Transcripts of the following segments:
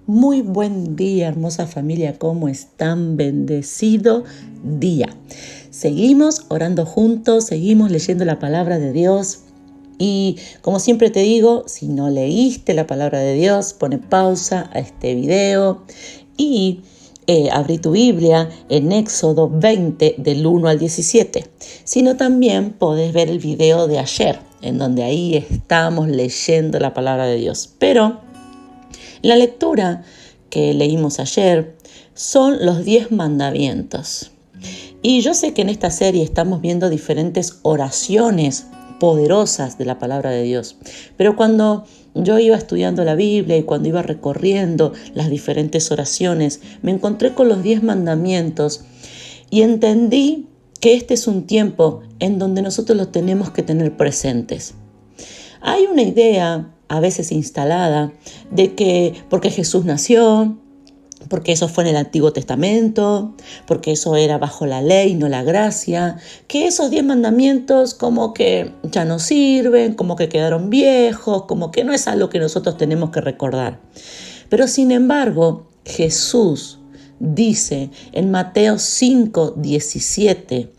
Muy buen día, hermosa familia, ¿cómo están? Bendecido día. Seguimos orando juntos, seguimos leyendo la palabra de Dios. Y como siempre te digo, si no leíste la palabra de Dios, pone pausa a este video y abrí tu Biblia en Éxodo 20 del 1 al 17. Sino también podés ver el video de ayer, en donde ahí estamos leyendo la palabra de Dios. Pero la lectura que leímos ayer son los 10 mandamientos. Y yo sé que en esta serie estamos viendo diferentes oraciones poderosas de la palabra de Dios. Pero cuando yo iba estudiando la Biblia y cuando iba recorriendo las diferentes oraciones, me encontré con los 10 mandamientos y entendí que este es un tiempo en donde nosotros los tenemos que tener presentes. Hay una idea a veces instalada de que porque Jesús nació, porque eso fue en el Antiguo Testamento, porque eso era bajo la ley, no la gracia, que esos 10 mandamientos como que ya no sirven, como que quedaron viejos, como que no es algo que nosotros tenemos que recordar. Pero sin embargo, Jesús dice en Mateo 5:17,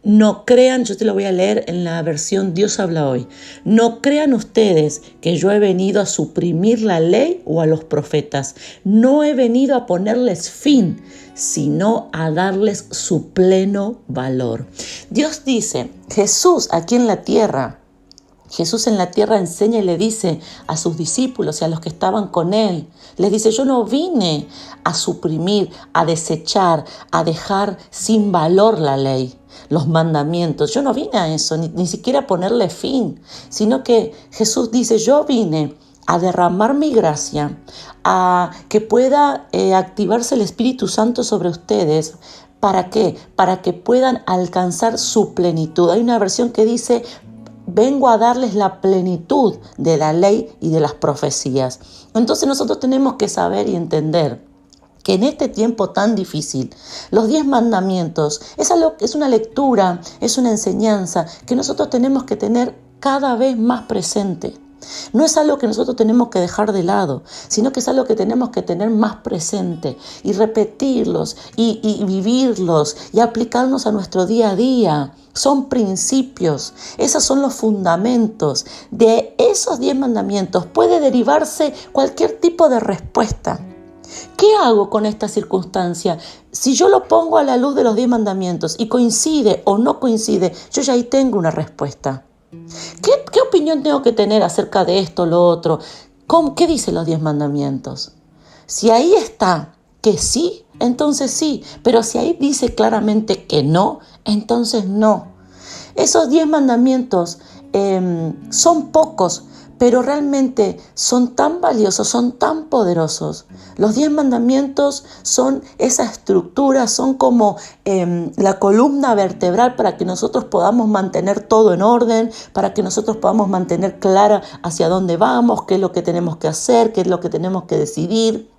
no crean, yo te lo voy a leer en la versión Dios habla hoy. No crean ustedes que yo he venido a suprimir la ley o a los profetas. No he venido a ponerles fin, sino a darles su pleno valor. Dios dice, Jesús aquí en la tierra, Jesús en la tierra enseña y le dice a sus discípulos y a los que estaban con él, les dice, yo no vine a suprimir, a desechar, a dejar sin valor la ley, los mandamientos. Yo no vine a eso, ni siquiera a ponerle fin, sino que Jesús dice, yo vine a derramar mi gracia, a que pueda activarse el Espíritu Santo sobre ustedes. ¿Para qué? Para que puedan alcanzar su plenitud. Hay una versión que dice, vengo a darles la plenitud de la ley y de las profecías. Entonces nosotros tenemos que saber y entender que en este tiempo tan difícil, los 10 mandamientos es una lectura, es una enseñanza que nosotros tenemos que tener cada vez más presente. No es algo que nosotros tenemos que dejar de lado, sino que es algo que tenemos que tener más presente y repetirlos y vivirlos y aplicarnos a nuestro día a día. Son principios, esos son los fundamentos. De esos 10 mandamientos puede derivarse cualquier tipo de respuesta. ¿Qué hago con esta circunstancia? Si yo lo pongo a la luz de los 10 mandamientos y coincide o no coincide, yo ya ahí tengo una respuesta. ¿Qué opinión tengo que tener acerca de esto o lo otro? ¿Qué dicen los 10 mandamientos? Si ahí está que sí, entonces sí. Pero si ahí dice claramente que no, entonces no. Esos 10 mandamientos son pocos, pero realmente son tan valiosos, son tan poderosos. Los 10 mandamientos son esa estructura, son como la columna vertebral para que nosotros podamos mantener todo en orden, para que nosotros podamos mantener clara hacia dónde vamos, qué es lo que tenemos que hacer, qué es lo que tenemos que decidir.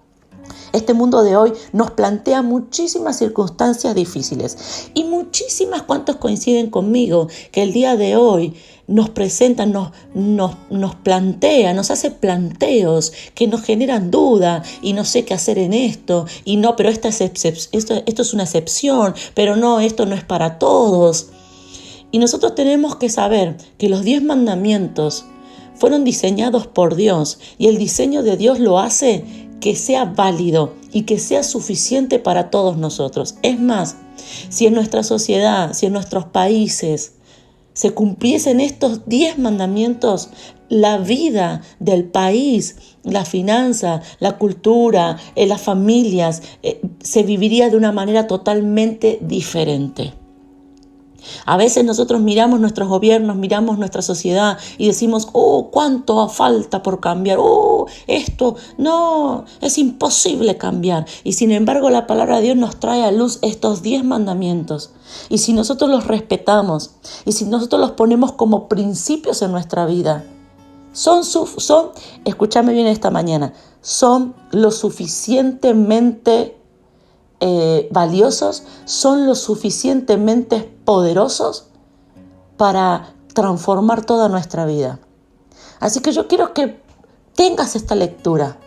Este mundo de hoy nos plantea muchísimas circunstancias difíciles y muchísimas, ¿cuántos coinciden conmigo? Que el día de hoy nos presentan, nos plantea, nos hace planteos que nos generan duda y no sé qué hacer en esto y no, pero esto es una excepción, pero no, esto no es para todos. Y nosotros tenemos que saber que los 10 mandamientos fueron diseñados por Dios y el diseño de Dios lo hace que sea válido y que sea suficiente para todos nosotros. Es más, si en nuestra sociedad, si en nuestros países se cumpliesen estos 10 mandamientos, la vida del país, la finanza, la cultura, las familias, se viviría de una manera totalmente diferente. A veces nosotros miramos nuestros gobiernos, miramos nuestra sociedad y decimos, cuánto falta por cambiar, esto no, es imposible cambiar. Y sin embargo la palabra de Dios nos trae a luz estos 10 mandamientos. Y si nosotros los respetamos y si nosotros los ponemos como principios en nuestra vida, escúchame bien esta mañana, son lo suficientemente valiosos, son lo suficientemente poderosos para transformar toda nuestra vida. Así que yo quiero que tengas esta lectura,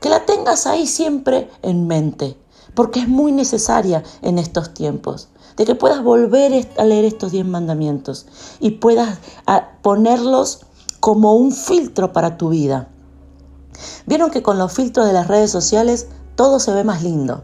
que la tengas ahí siempre en mente, porque es muy necesaria en estos tiempos, de que puedas volver a leer estos 10 mandamientos y puedas ponerlos como un filtro para tu vida. Vieron que con los filtros de las redes sociales todo se ve más lindo.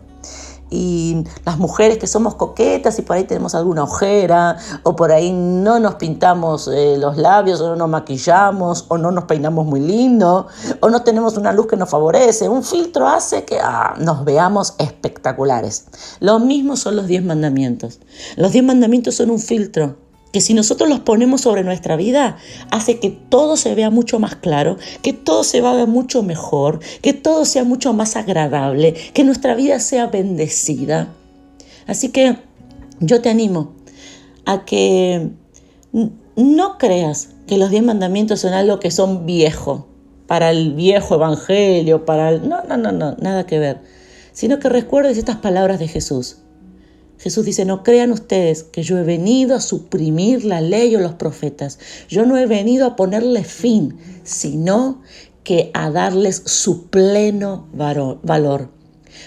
Y las mujeres que somos coquetas y por ahí tenemos alguna ojera, o por ahí no nos pintamos los labios, o no nos maquillamos, o no nos peinamos muy lindo, o no tenemos una luz que nos favorece. Un filtro hace que nos veamos espectaculares. Lo mismo son los 10 mandamientos. Los 10 mandamientos son un filtro que si nosotros los ponemos sobre nuestra vida, hace que todo se vea mucho más claro, que todo se vea mucho mejor, que todo sea mucho más agradable, que nuestra vida sea bendecida. Así que yo te animo a que no creas que los 10 mandamientos son algo que son viejo, para el viejo evangelio, No, nada que ver. Sino que recuerdes estas palabras de Jesús. Jesús dice, no crean ustedes que yo he venido a suprimir la ley o los profetas. Yo no he venido a ponerle fin, sino que a darles su pleno valor.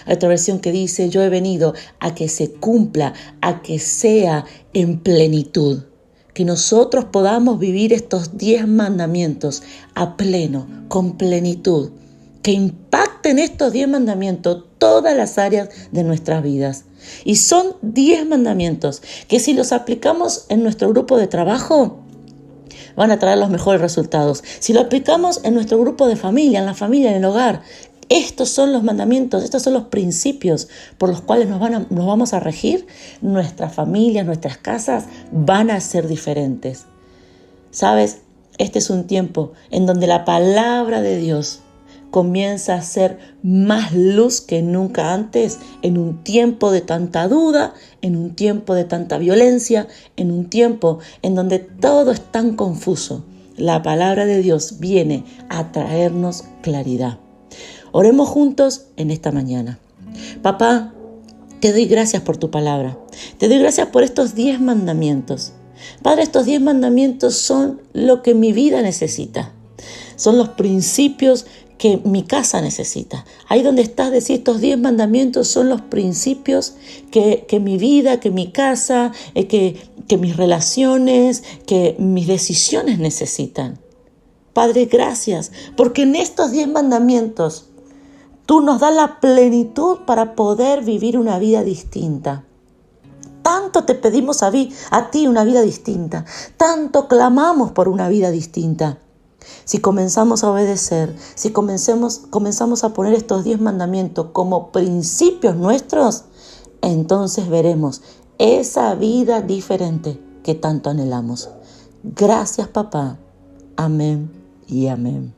Hay otra versión que dice, yo he venido a que se cumpla, a que sea en plenitud. Que nosotros podamos vivir estos 10 mandamientos a pleno, con plenitud. Que impacten estos 10 mandamientos todas las áreas de nuestras vidas. Y son 10 mandamientos que si los aplicamos en nuestro grupo de trabajo, van a traer los mejores resultados. Si lo aplicamos en nuestro grupo de familia, en la familia, en el hogar, estos son los mandamientos, estos son los principios por los cuales nos vamos a regir. Nuestras familias, nuestras casas van a ser diferentes. ¿Sabes? Este es un tiempo en donde la palabra de Dios comienza a ser más luz que nunca antes, en un tiempo de tanta duda, en un tiempo de tanta violencia, en un tiempo en donde todo es tan confuso. La palabra de Dios viene a traernos claridad. Oremos juntos en esta mañana. Papá, te doy gracias por tu palabra. Te doy gracias por estos 10 mandamientos. Padre, estos 10 mandamientos son lo que mi vida necesita. Son los principios que mi casa necesita. Ahí donde estás, decir, estos 10 mandamientos son los principios que mi vida, que mi casa, que mis relaciones, que mis decisiones necesitan. Padre, gracias, porque en estos 10 mandamientos tú nos das la plenitud para poder vivir una vida distinta. Tanto te pedimos a ti una vida distinta, tanto clamamos por una vida distinta. Si comenzamos a obedecer, si comenzamos a poner estos 10 mandamientos como principios nuestros, entonces veremos esa vida diferente que tanto anhelamos. Gracias, papá. Amén y amén.